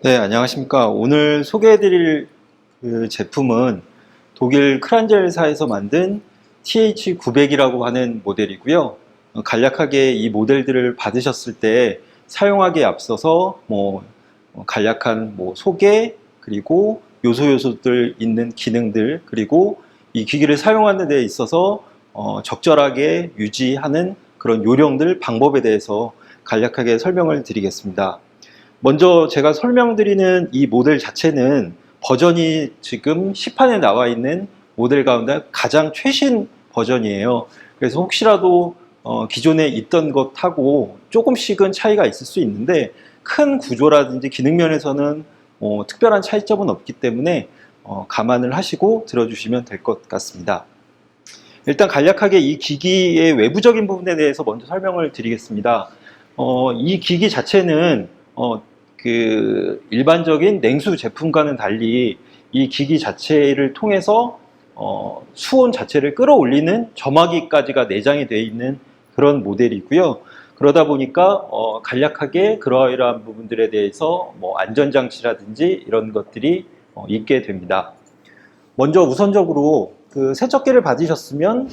네, 안녕하십니까. 오늘 소개해드릴 그 제품은 독일 크란젤사에서 만든 TH900이라고 하는 모델이고요. 간략하게 이 모델들을 받으셨을 때 사용하기에 앞서서 간략한 소개, 그리고 요소들 있는 기능들, 그리고 이 기기를 사용하는 데 있어서 적절하게 유지하는 그런 요령들, 방법에 대해서 간략하게 설명을 드리겠습니다. 먼저 제가 설명드리는 이 모델 자체는 버전이 지금 시판에 나와 있는 모델 가운데 가장 최신 버전이에요. 그래서 혹시라도 기존에 있던 것하고 조금씩은 차이가 있을 수 있는데, 큰 구조라든지 기능 면에서는 특별한 차이점은 없기 때문에 감안을 하시고 들어주시면 될 것 같습니다. 일단 간략하게 이 기기의 외부적인 부분에 대해서 먼저 설명을 드리겠습니다. 이 기기 자체는 그 일반적인 냉수 제품과는 달리 이 기기 자체를 통해서 수온 자체를 끌어올리는 점화기까지가 내장이 되어 있는 그런 모델이고요. 그러다 보니까 간략하게 그러한 부분들에 대해서 안전장치라든지 이런 것들이 있게 됩니다. 먼저 우선적으로 그 세척기를 받으셨으면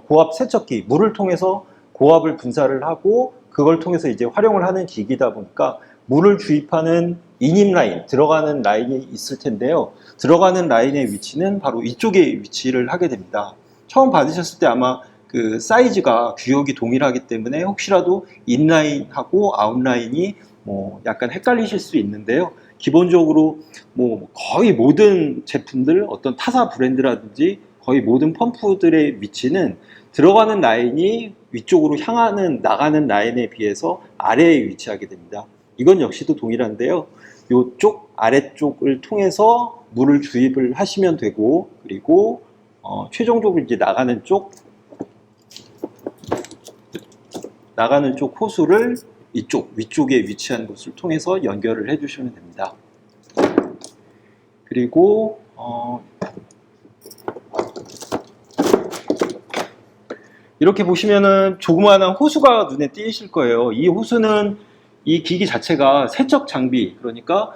고압 세척기, 물을 통해서 고압을 분사를 하고 그걸 통해서 이제 활용을 하는 기기다 보니까 물을 주입하는 인입 라인, 들어가는 라인이 있을 텐데요. 들어가는 라인의 위치는 바로 이쪽에 위치를 하게 됩니다. 처음 받으셨을 때 아마 그 사이즈가 규격이 동일하기 때문에 혹시라도 인라인하고 아웃라인이 약간 헷갈리실 수 있는데요. 기본적으로 거의 모든 제품들, 어떤 타사 브랜드라든지 거의 모든 펌프들의 위치는 들어가는 라인이 위쪽으로 향하는 나가는 라인에 비해서 아래에 위치하게 됩니다. 이건 역시도 동일한데요. 이쪽 아래쪽을 통해서 물을 주입을 하시면 되고, 그리고 최종적으로 이제 나가는 쪽 호스를 이쪽 위쪽에 위치한 곳을 통해서 연결을 해주시면 됩니다. 그리고 이렇게 보시면은 조그마한 호수가 눈에 띄실 거예요. 이 호수는 이 기기 자체가 세척 장비, 그러니까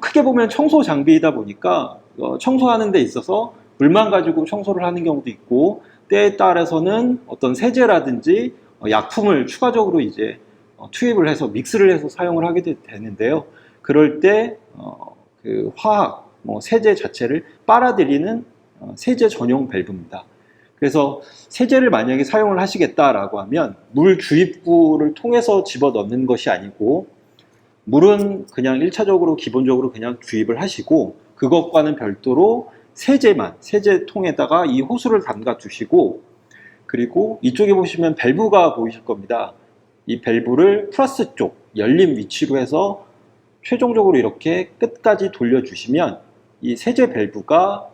크게 보면 청소 장비이다 보니까 청소하는 데 있어서 물만 가지고 청소를 하는 경우도 있고, 때에 따라서는 어떤 세제라든지 약품을 추가적으로 이제 투입을 해서 믹스를 해서 사용을 하게 되는데요. 그럴 때 그 화학, 세제 자체를 빨아들이는 세제 전용 밸브입니다. 그래서 세제를 만약에 사용을 하시겠다라고 하면 물 주입구를 통해서 집어 넣는 것이 아니고, 물은 그냥 1차적으로 기본적으로 그냥 주입을 하시고, 그것과는 별도로 세제통에다가 이 호수를 담가 두시고, 그리고 이쪽에 보시면 밸브가 보이실 겁니다. 이 밸브를 플러스 쪽 열린 위치로 해서 최종적으로 이렇게 끝까지 돌려주시면 이 세제 밸브가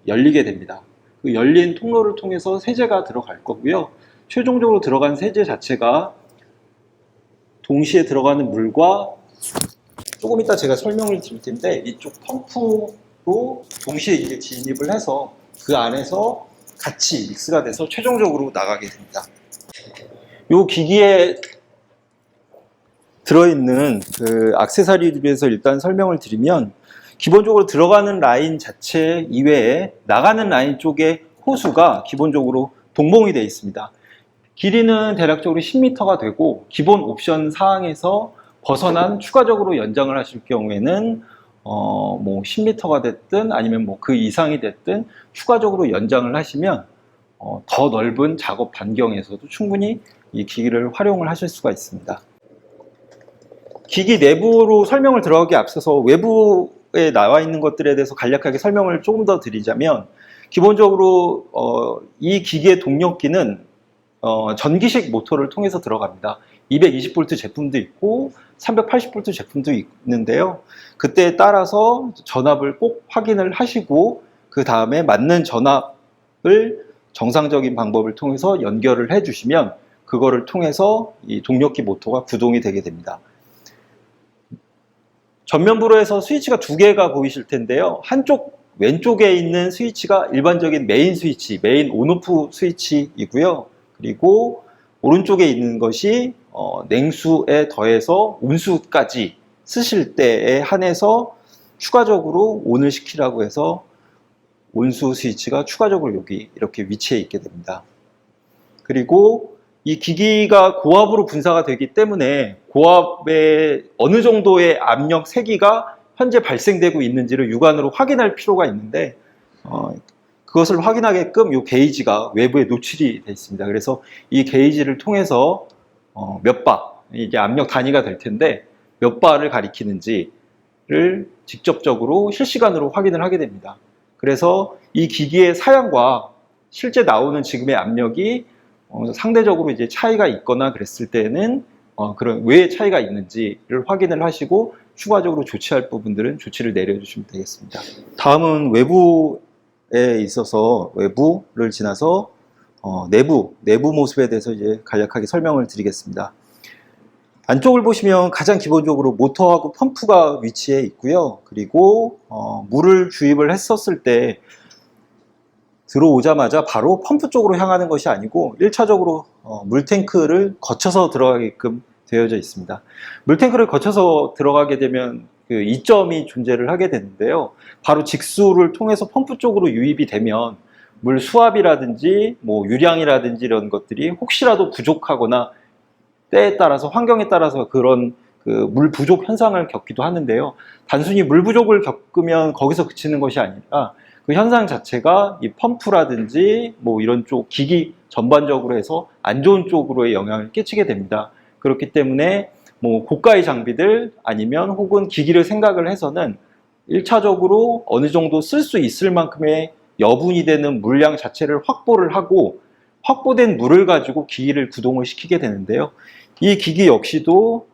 열리게 됩니다. 그 열린 통로를 통해서 세제가 들어갈 거고요. 최종적으로 들어간 세제 자체가 동시에 들어가는 물과, 조금 이따 제가 설명을 드릴 텐데, 이쪽 펌프로 동시에 이제 진입을 해서 그 안에서 같이 믹스가 돼서 최종적으로 나가게 됩니다. 이 기기에 들어있는 그 액세서리에 대해서 일단 설명을 드리면, 기본적으로 들어가는 라인 자체 이외에 나가는 라인 쪽에 호수가 기본적으로 동봉이 되어 있습니다. 길이는 대략적으로 10m가 되고, 기본 옵션 사항에서 벗어난 추가적으로 연장을 하실 경우에는 10m가 됐든 아니면 그 이상이 됐든 추가적으로 연장을 하시면 더 넓은 작업 반경에서도 충분히 이 기기를 활용을 하실 수가 있습니다. 기기 내부로 설명을 들어가기 앞서서 외부에 나와 있는 것들에 대해서 간략하게 설명을 조금 더 드리자면, 기본적으로 이 기기의 동력기는 전기식 모터를 통해서 들어갑니다. 220V 제품도 있고 380V 제품도 있는데요. 그때에 따라서 전압을 꼭 확인을 하시고, 그 다음에 맞는 전압을 정상적인 방법을 통해서 연결을 해주시면 그거를 통해서 이 동력기 모터가 구동이 되게 됩니다. 전면부로 해서 스위치가 두 개가 보이실 텐데요. 한쪽 왼쪽에 있는 스위치가 일반적인 메인 스위치, 메인 온오프 스위치이고요. 그리고 오른쪽에 있는 것이 냉수에 더해서 온수까지 쓰실 때에 한해서 추가적으로 온을 시키라고 해서 온수 스위치가 추가적으로 여기 이렇게 위치해 있게 됩니다. 그리고 이 기기가 고압으로 분사가 되기 때문에 고압에 어느 정도의 압력 세기가 현재 발생되고 있는지를 육안으로 확인할 필요가 있는데 그것을 확인하게끔 이 게이지가 외부에 노출이 되어 있습니다. 그래서 이 게이지를 통해서 몇 바, 이게 압력 단위가 될 텐데 몇 바를 가리키는지를 직접적으로 실시간으로 확인을 하게 됩니다. 그래서 이 기기의 사양과 실제 나오는 지금의 압력이 상대적으로 이제 차이가 있거나 그랬을 때는 그런 왜 차이가 있는지를 확인을 하시고 추가적으로 조치할 부분들은 조치를 내려주시면 되겠습니다. 다음은 외부에 있어서 외부를 지나서 내부 모습에 대해서 이제 간략하게 설명을 드리겠습니다. 안쪽을 보시면 가장 기본적으로 모터하고 펌프가 위치해 있고요. 그리고 물을 주입을 했었을 때 들어오자마자 바로 펌프 쪽으로 향하는 것이 아니고 1차적으로 물탱크를 거쳐서 들어가게끔 되어져 있습니다. 물탱크를 거쳐서 들어가게 되면 그 이점이 존재를 하게 되는데요. 바로 직수를 통해서 펌프 쪽으로 유입이 되면 물 수압이라든지 뭐 유량이라든지 이런 것들이 혹시라도 부족하거나 때에 따라서 환경에 따라서 그런 그 물 부족 현상을 겪기도 하는데요. 단순히 물 부족을 겪으면 거기서 그치는 것이 아니라 그 현상 자체가 이 펌프라든지 뭐 이런 쪽 기기 전반적으로 해서 안 좋은 쪽으로의 영향을 끼치게 됩니다. 그렇기 때문에 뭐 고가의 장비들 아니면 혹은 기기를 생각을 해서는 1차적으로 어느 정도 쓸 수 있을 만큼의 여분이 되는 물량 자체를 확보를 하고 확보된 물을 가지고 기기를 구동을 시키게 되는데요. 이 기기 역시도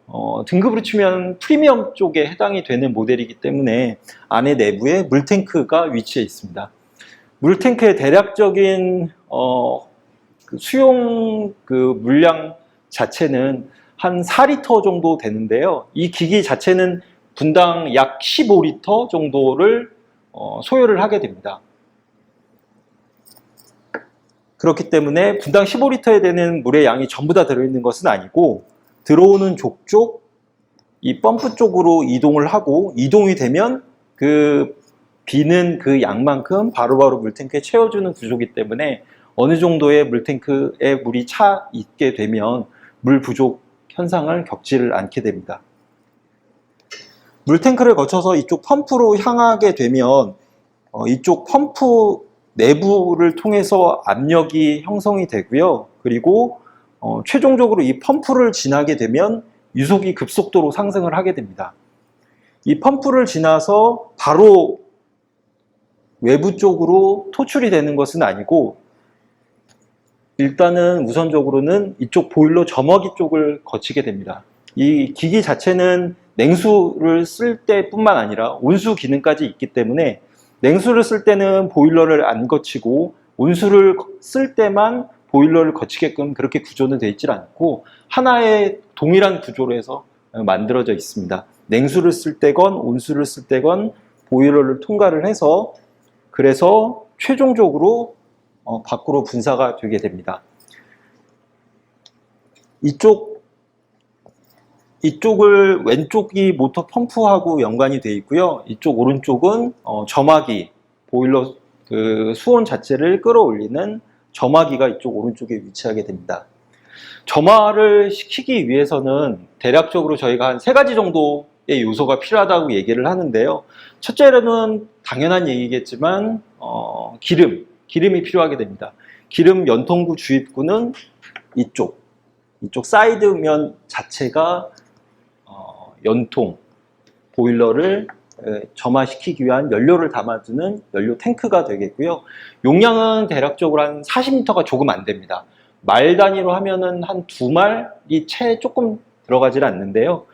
등급으로 치면 프리미엄 쪽에 해당이 되는 모델이기 때문에 안에 내부에 물탱크가 위치해 있습니다. 물탱크의 대략적인 그 수용 그 물량 자체는 한 4리터 정도 되는데요. 이 기기 자체는 분당 약 15리터 정도를 소요를 하게 됩니다. 그렇기 때문에 분당 15리터에 되는 물의 양이 전부 다 들어있는 것은 아니고 들어오는 족족 이 펌프 쪽으로 이동을 하고 이동이 되면 그 비는 그 양만큼 바로바로 물탱크에 채워주는 구조이기 때문에 어느 정도의 물탱크에 물이 차 있게 되면 물 부족 현상을 겪지를 않게 됩니다. 물탱크를 거쳐서 이쪽 펌프로 향하게 되면 이쪽 펌프 내부를 통해서 압력이 형성이 되고요. 그리고 최종적으로 이 펌프를 지나게 되면 유속이 급속도로 상승을 하게 됩니다. 이 펌프를 지나서 바로 외부 쪽으로 토출이 되는 것은 아니고 일단은 우선적으로는 이쪽 보일러 점화기 쪽을 거치게 됩니다. 이 기기 자체는 냉수를 쓸 때뿐만 아니라 온수 기능까지 있기 때문에 냉수를 쓸 때는 보일러를 안 거치고 온수를 쓸 때만 보일러를 거치게끔 그렇게 구조는 되어 있지 않고 하나의 동일한 구조로 해서 만들어져 있습니다. 냉수를 쓸 때건 온수를 쓸 때건 보일러를 통과를 해서 그래서 최종적으로 밖으로 분사가 되게 됩니다. 이쪽을 왼쪽이 모터 펌프하고 연관이 되어 있고요. 이쪽 오른쪽은 점화기, 보일러 그 수온 자체를 끌어올리는 점화기가 이쪽 오른쪽에 위치하게 됩니다. 점화를 시키기 위해서는 대략적으로 저희가 한 3가지 정도의 요소가 필요하다고 얘기를 하는데요. 첫째로는 당연한 얘기겠지만 기름이 필요하게 됩니다. 기름 연통구 주입구는 이쪽 사이드면 자체가 연통, 보일러를 점화시키기 위한 연료를 담아두는 연료 탱크가 되겠고요. 용량은 대략적으로 한 40리터가 조금 안 됩니다. 말 단위로 하면은 한 2말이 채 조금 들어가질 않는데요.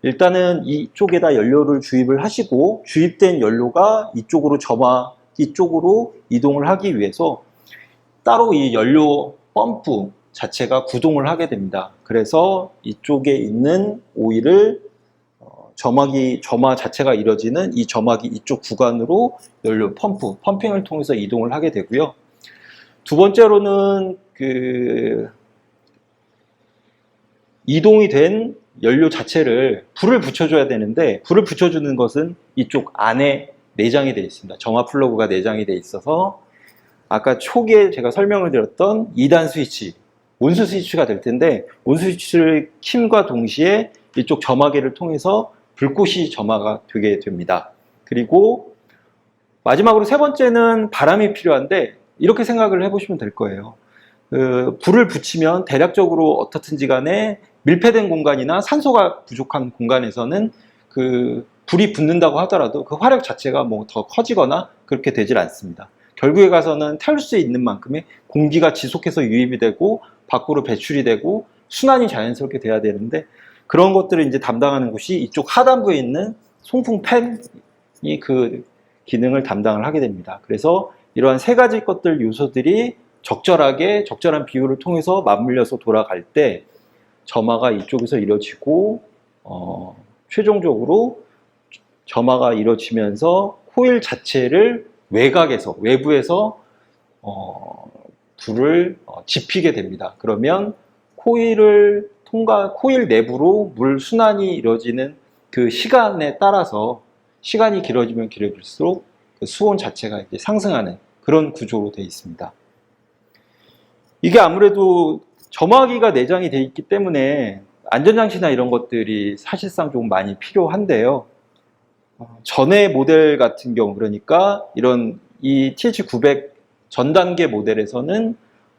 일단은 이쪽에다 연료를 주입을 하시고 주입된 연료가 이쪽으로 점화기 쪽으로 이동을 하기 위해서 따로 이 연료 펌프 자체가 구동을 하게 됩니다. 그래서 이쪽에 있는 오일을 점화 자체가 이루어지는 이 점화기 이쪽 구간으로 연료 펌핑을 통해서 이동을 하게 되고요. 두 번째로는 이동이 된 연료 자체를 불을 붙여줘야 되는데, 불을 붙여주는 것은 이쪽 안에 내장이 되어 있습니다. 점화 플러그가 내장이 되어 있어서 아까 초기에 제가 설명을 드렸던 2단 스위치, 온수 스위치가 될 텐데, 온수 스위치를 킴과 동시에 이쪽 점화기를 통해서 불꽃이 점화가 되게 됩니다. 그리고 마지막으로 세 번째는 바람이 필요한데, 이렇게 생각을 해보시면 될 거예요. 불을 붙이면 대략적으로 어떻든지 간에 밀폐된 공간이나 산소가 부족한 공간에서는 그 불이 붙는다고 하더라도 그 화력 자체가 뭐 더 커지거나 그렇게 되질 않습니다. 결국에 가서는 태울 수 있는 만큼의 공기가 지속해서 유입이 되고 밖으로 배출이 되고 순환이 자연스럽게 돼야 되는데, 그런 것들을 이제 담당하는 곳이 이쪽 하단부에 있는 송풍 팬이 그 기능을 담당을 하게 됩니다. 그래서 이러한 세 가지 것들 요소들이 적절하게 적절한 비율을 통해서 맞물려서 돌아갈 때 점화가 이쪽에서 이루어지고 최종적으로 점화가 이루어지면서 코일 자체를 외부에서 불을 지피게 됩니다. 그러면 코일 내부로 물 순환이 이루어지는 그 시간에 따라서 시간이 길어지면 길어질수록 그 수온 자체가 이제 상승하는 그런 구조로 되어 있습니다. 이게 아무래도 점화기가 내장이 되어 있기 때문에 안전장치나 이런 것들이 사실상 좀 많이 필요한데요. 전의 모델 같은 경우, 그러니까 이런 이 TH900 전 단계 모델에서는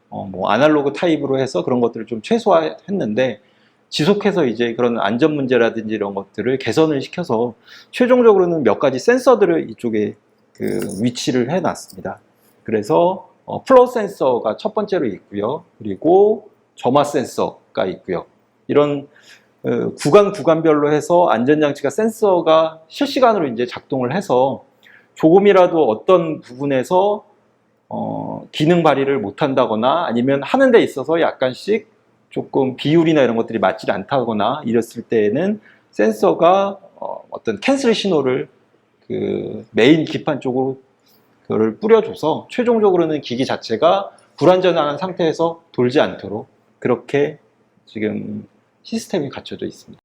뭐 아날로그 타입으로 해서 그런 것들을 좀 최소화했는데, 지속해서 이제 그런 안전 문제라든지 이런 것들을 개선을 시켜서 최종적으로는 몇 가지 센서들을 이쪽에 그 위치를 해놨습니다. 그래서 플로우 센서가 첫 번째로 있고요. 그리고 점화 센서가 있고요. 이런 구간별로 해서 안전장치가 센서가 실시간으로 이제 작동을 해서 조금이라도 어떤 부분에서 기능 발휘를 못한다거나 아니면 하는 데 있어서 약간씩 조금 비율이나 이런 것들이 맞지 않다거나 이랬을 때에는 센서가 어떤 캔슬 신호를 그 메인 기판 쪽으로 그걸 뿌려줘서 최종적으로는 기기 자체가 불안전한 상태에서 돌지 않도록 그렇게 지금 시스템이 갖춰져 있습니다.